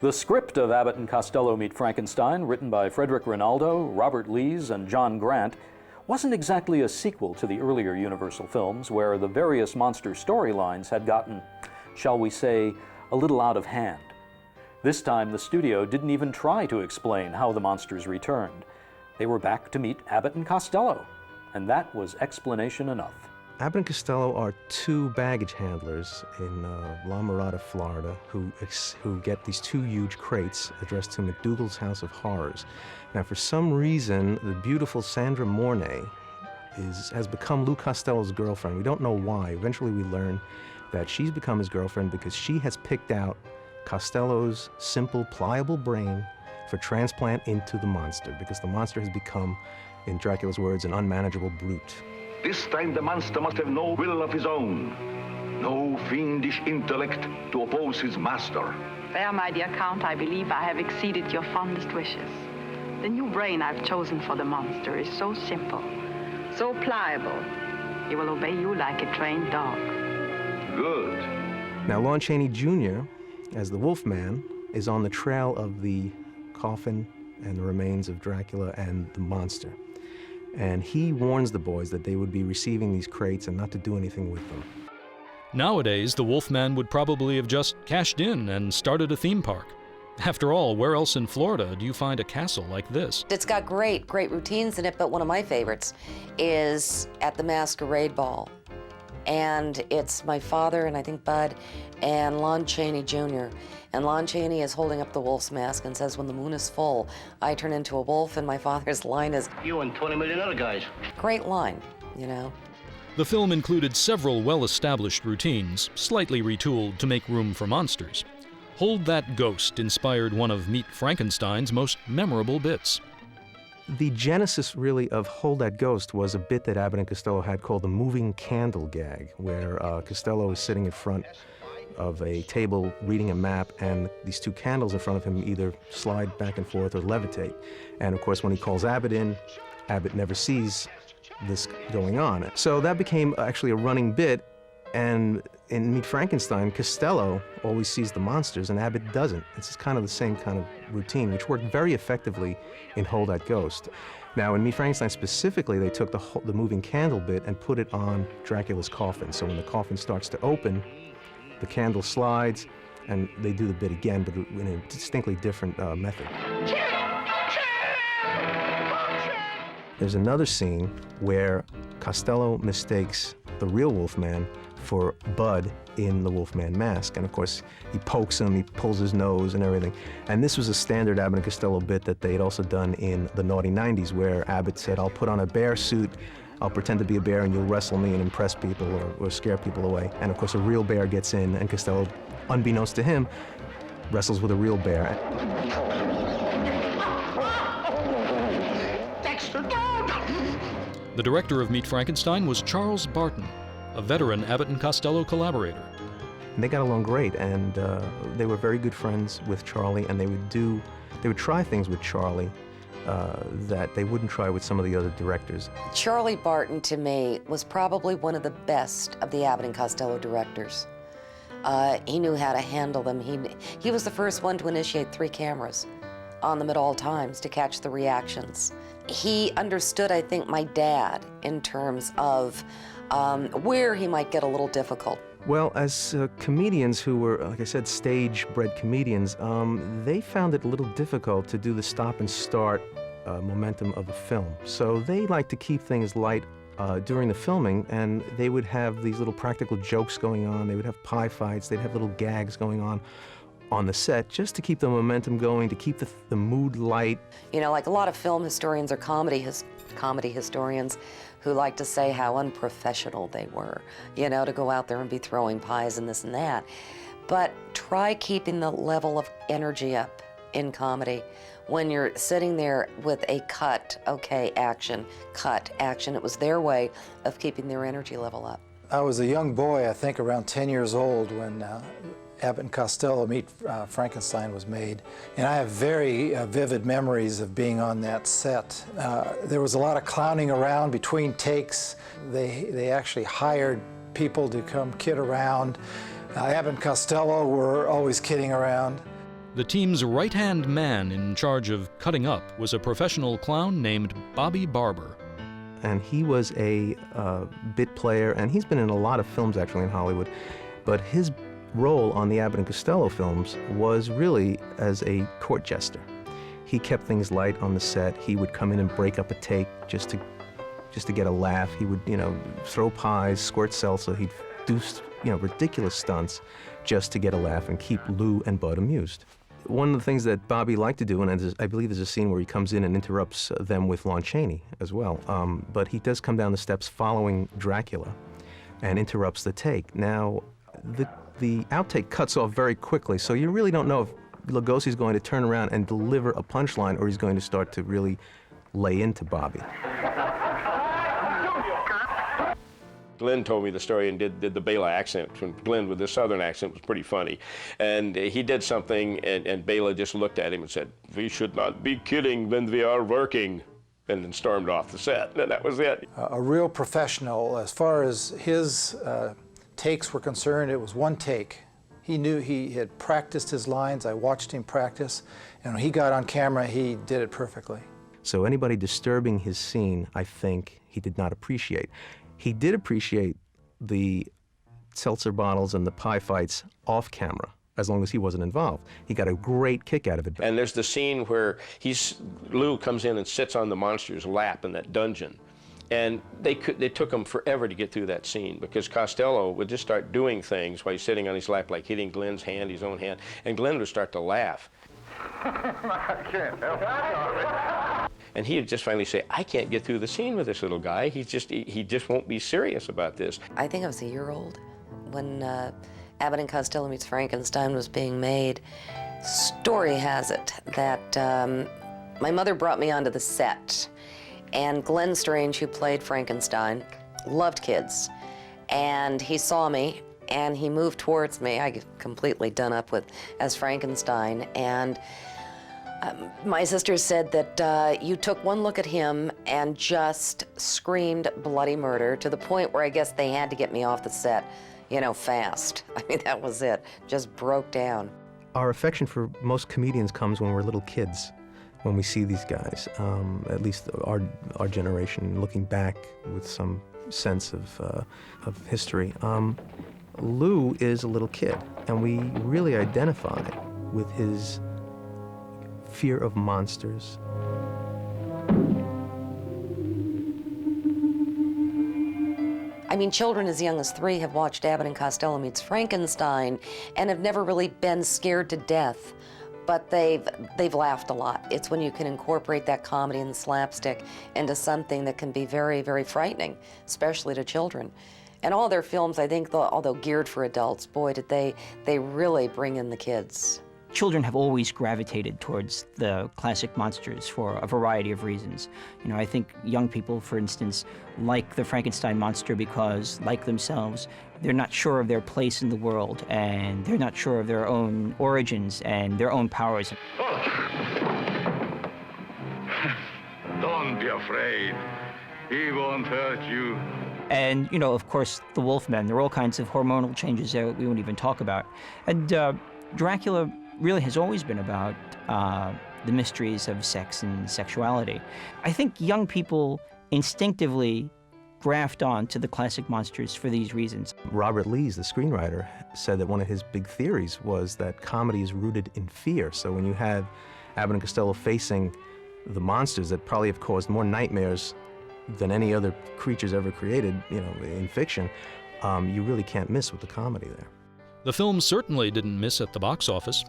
The script of Abbott and Costello Meet Frankenstein, written by Frederick Rinaldo, Robert Lees, and John Grant, wasn't exactly a sequel to the earlier Universal films, where the various monster storylines had gotten, shall we say, a little out of hand. This time, the studio didn't even try to explain how the monsters returned. They were back to meet Abbott and Costello, and that was explanation enough. Abbott and Costello are two baggage handlers in La Mirada, Florida, who get these two huge crates addressed to McDougal's House of Horrors. Now, for some reason, the beautiful Sandra Mornay has become Lou Costello's girlfriend. We don't know why. Eventually, we learn that she's become his girlfriend because she has picked out Costello's simple, pliable brain for transplant into the monster, because the monster has become, in Dracula's words, an unmanageable brute. This time the monster must have no will of his own, no fiendish intellect to oppose his master. There, my dear Count, I believe I have exceeded your fondest wishes. The new brain I've chosen for the monster is so simple, so pliable, he will obey you like a trained dog. Good. Now, Lon Chaney Jr., as the Wolfman, is on the trail of the coffin and the remains of Dracula and the monster. And he warns the boys that they would be receiving these crates and not to do anything with them. Nowadays, the Wolfman would probably have just cashed in and started a theme park. After all, where else in Florida do you find a castle like this? It's got great routines in it, but one of my favorites is at the Masquerade Ball. And it's my father, and I think Bud, and Lon Chaney Jr. And Lon Chaney is holding up the wolf's mask and says, when the moon is full, I turn into a wolf, and my father's line is, you and 20 million other guys. Great line, you know. The film included several well-established routines, slightly retooled to make room for monsters. Hold That Ghost inspired one of Meet Frankenstein's most memorable bits. The genesis, really, of Hold That Ghost was a bit that Abbott and Costello had called the moving candle gag, where Costello is sitting in front of a table reading a map, and these two candles in front of him either slide back and forth or levitate. And of course, when he calls Abbott in, Abbott never sees this going on. So that became actually a running bit, and in Meet Frankenstein, Costello always sees the monsters and Abbott doesn't. It's kind of the same kind of routine, which worked very effectively in Hold That Ghost. Now, in Meet Frankenstein specifically, they took the moving candle bit and put it on Dracula's coffin. So when the coffin starts to open, the candle slides, and they do the bit again, but in a distinctly different method. There's another scene where Costello mistakes the real Wolfman for Bud in the Wolfman mask. And of course, he pokes him, he pulls his nose and everything. And this was a standard Abbott and Costello bit that they had also done in the naughty 90s, where Abbott said, I'll put on a bear suit, I'll pretend to be a bear, and you'll wrestle me and impress people or scare people away. And of course, a real bear gets in, and Costello, unbeknownst to him, wrestles with a real bear. The director of Meet Frankenstein was Charles Barton, a veteran Abbott and Costello collaborator. And they got along great, and they were very good friends with Charlie, and they would try things with Charlie that they wouldn't try with some of the other directors. Charlie Barton, to me, was probably one of the best of the Abbott and Costello directors. He knew how to handle them. He was the first one to initiate 3 cameras on them at all times to catch the reactions. He understood, I think, my dad in terms of where he might get a little difficult. Well, as comedians who were, like I said, stage-bred comedians, they found it a little difficult to do the stop and start momentum of a film. So they like to keep things light during the filming, and they would have these little practical jokes going on. They would have pie fights. They'd have little gags going on the set, just to keep the momentum going, to keep the mood light. You know, like a lot of film historians or comedy historians who like to say how unprofessional they were, you know, to go out there and be throwing pies and this and that. But try keeping the level of energy up in comedy. When you're sitting there with a cut, okay, action, cut, action, it was their way of keeping their energy level up. I was a young boy, I think around 10 years old, when Abbott and Costello Meet Frankenstein was made. And I have very vivid memories of being on that set. There was a lot of clowning around between takes. They actually hired people to come kid around. Abbott and Costello were always kidding around. The team's right-hand man in charge of cutting up was a professional clown named Bobby Barber. And he was a bit player, and he's been in a lot of films actually in Hollywood, but his role on the Abbott and Costello films was really as a court jester. He kept things light on the set. He would come in and break up a take just to get a laugh. He would, throw pies, squirt salsa. He'd do, ridiculous stunts just to get a laugh and keep Lou and Bud amused. One of the things that Bobby liked to do, and I believe there's a scene where he comes in and interrupts them with Lon Chaney as well, but he does come down the steps following Dracula and interrupts the take. Now, the outtake cuts off very quickly, so you really don't know if Lugosi's going to turn around and deliver a punchline or he's going to start to really lay into Bobby. Glenn told me the story and did the Bela accent. When Glenn with the southern accent was pretty funny. And he did something, and Bela just looked at him and said, "We should not be kidding when we are working," and then stormed off the set. And that was it. A real professional. As far as his takes were concerned, it was one take. He knew he had practiced his lines. I watched him practice, and when he got on camera, he did it perfectly. So anybody disturbing his scene, I think, he did not appreciate. He did appreciate the seltzer bottles and the pie fights off camera, as long as he wasn't involved. He got a great kick out of it. And there's the scene where Lou comes in and sits on the monster's lap in that dungeon. And they took him forever to get through that scene because Costello would just start doing things while he's sitting on his lap, like hitting Glenn's hand, his own hand, and Glenn would start to laugh. I can't help it. And he'd just finally say, "I can't get through the scene with this little guy. He just won't be serious about this." I think I was a year old when Abbott and Costello meets Frankenstein was being made. Story has it that my mother brought me onto the set, and Glenn Strange, who played Frankenstein, loved kids, and he saw me and he moved towards me. I get completely done up with as Frankenstein, and my sister said that you took one look at him and just screamed bloody murder to the point where I guess they had to get me off the set, fast. I mean, that was it. Just broke down. Our affection for most comedians comes when we're little kids, when we see these guys, at least our generation, looking back with some sense of history. Lou is a little kid, and we really identify with his fear of monsters. I mean, children as young as 3 have watched Abbott and Costello meets Frankenstein and have never really been scared to death, but they've laughed a lot. It's when you can incorporate that comedy and the slapstick into something that can be very, very frightening, especially to children. And all their films, I think, although geared for adults, boy, did they really bring in the kids. Children have always gravitated towards the classic monsters for a variety of reasons. I think young people, for instance, like the Frankenstein monster because, like themselves, they're not sure of their place in the world, and they're not sure of their own origins and their own powers. Don't be afraid. He won't hurt you. And, of course, the Wolfmen. There are all kinds of hormonal changes that we won't even talk about. And Dracula really has always been about the mysteries of sex and sexuality. I think young people instinctively graft on to the classic monsters for these reasons. Robert Lees, the screenwriter, said that one of his big theories was that comedy is rooted in fear. So when you have Abbott and Costello facing the monsters that probably have caused more nightmares than any other creatures ever created, in fiction, you really can't miss with the comedy there. The film certainly didn't miss at the box office.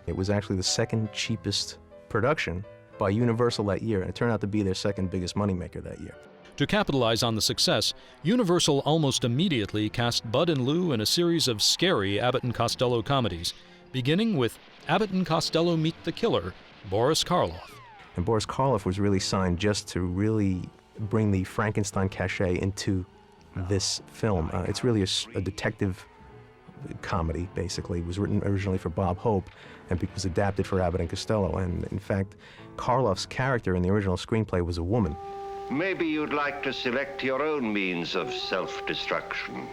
It was actually the second cheapest production by Universal that year, and it turned out to be their second biggest moneymaker that year. To capitalize on the success, Universal almost immediately cast Bud and Lou in a series of scary Abbott and Costello comedies, beginning with Abbott and Costello Meet the Killer, Boris Karloff. And Boris Karloff was really signed just to really bring the Frankenstein cachet into this film. It's really a detective comedy, basically. It was written originally for Bob Hope and was adapted for Abbott and Costello. And in fact, Karloff's character in the original screenplay was a woman. Maybe you'd like to select your own means of self-destruction.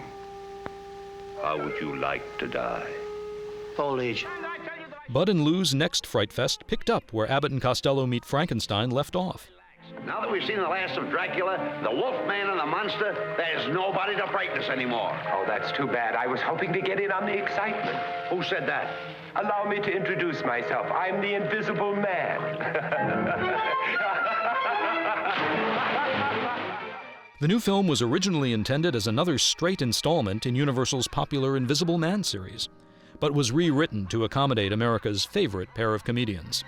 How would you like to die? Old age. Bud and Lou's next Fright Fest picked up where Abbott and Costello Meet Frankenstein left off. Now that we've seen the last of Dracula, the Wolfman and the monster, there's nobody to frighten us anymore. Oh, that's too bad. I was hoping to get in on the excitement. Who said that? Allow me to introduce myself. I'm the Invisible Man. The new film was originally intended as another straight installment in Universal's popular Invisible Man series, but was rewritten to accommodate America's favorite pair of comedians.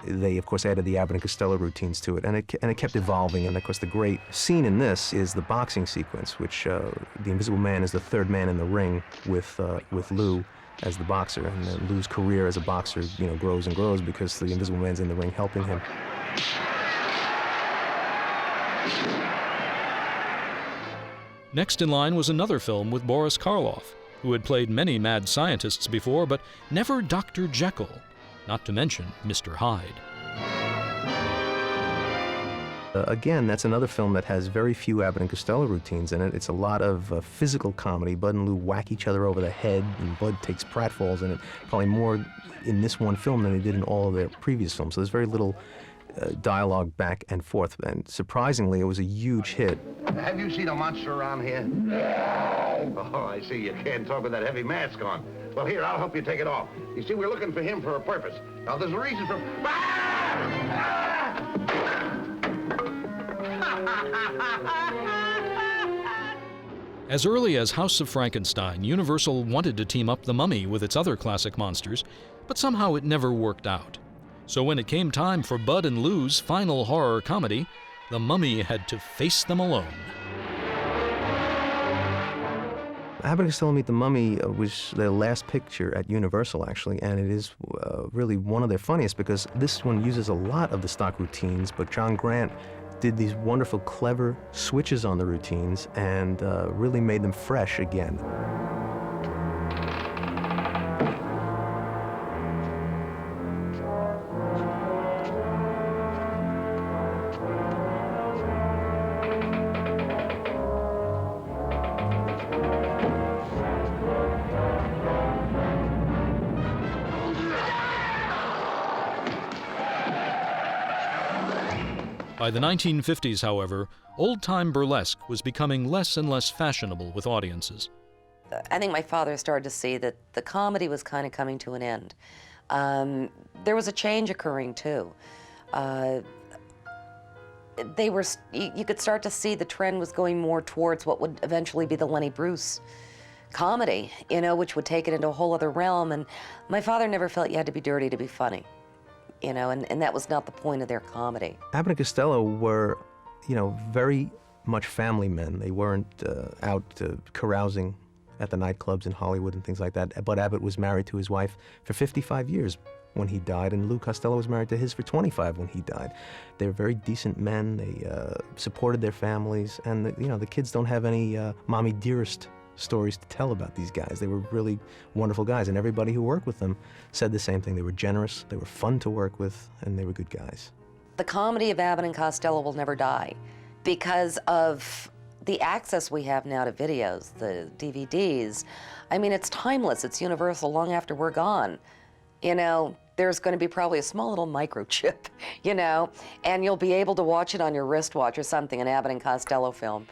They, of course, added the Abbott and Costello routines to it, and it kept evolving. And, of course, the great scene in this is the boxing sequence, which the Invisible Man is the third man in the ring with Lou as the boxer. And Lou's career as a boxer, grows and grows because the Invisible Man's in the ring helping him. Next in line was another film with Boris Karloff, who had played many mad scientists before, but never Dr. Jekyll, not to mention Mr. Hyde. Again, that's another film that has very few Abbott and Costello routines in it. It's a lot of physical comedy. Bud and Lou whack each other over the head, and Bud takes pratfalls in it, probably more in this one film than they did in all of their previous films. So there's very little dialogue back and forth, and surprisingly, it was a huge hit. Have you seen a monster around here? Oh, I see. You can't talk with that heavy mask on. Well, here, I'll help you take it off. You see, we're looking for him for a purpose. Now, there's a reason for... As early as House of Frankenstein, Universal wanted to team up The Mummy with its other classic monsters, but somehow it never worked out. So when it came time for Bud and Lou's final horror comedy, The Mummy had to face them alone. Abbott and Costello Meet the Mummy was their last picture at Universal, actually, and it is really one of their funniest because this one uses a lot of the stock routines, but John Grant did these wonderful, clever switches on the routines and really made them fresh again. By the 1950s, however, old-time burlesque was becoming less and less fashionable with audiences. I think my father started to see that the comedy was kind of coming to an end. There was a change occurring, too. You could start to see the trend was going more towards what would eventually be the Lenny Bruce comedy, which would take it into a whole other realm. And my father never felt you had to be dirty to be funny. And that was not the point of their comedy. Abbott and Costello were, very much family men. They weren't out carousing at the nightclubs in Hollywood and things like that. Bud Abbott was married to his wife for 55 years when he died, and Lou Costello was married to his for 25 when he died. They were very decent men. They supported their families, and the kids don't have any mommy dearest stories to tell about these guys. They were really wonderful guys, and everybody who worked with them said the same thing. They were generous, they were fun to work with, and they were good guys. The comedy of Abbott and Costello will never die because of the access we have now to videos, the DVDs. I mean, it's timeless. It's universal long after we're gone. There's going to be probably a small little microchip, and you'll be able to watch it on your wristwatch or something, an Abbott and Costello film.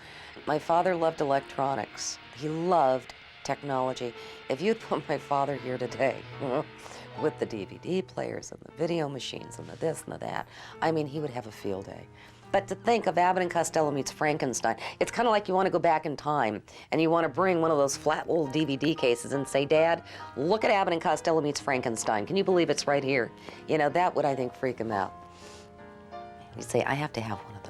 My father loved electronics. He loved technology. If you'd put my father here today with the DVD players and the video machines and the this and the that, I mean, he would have a field day. But to think of Abbott and Costello meets Frankenstein, it's kind of like you want to go back in time and you want to bring one of those flat little DVD cases and say, Dad, look at Abbott and Costello meets Frankenstein. Can you believe it's right here? That would, I think, freak him out. He'd say, I have to have one of those.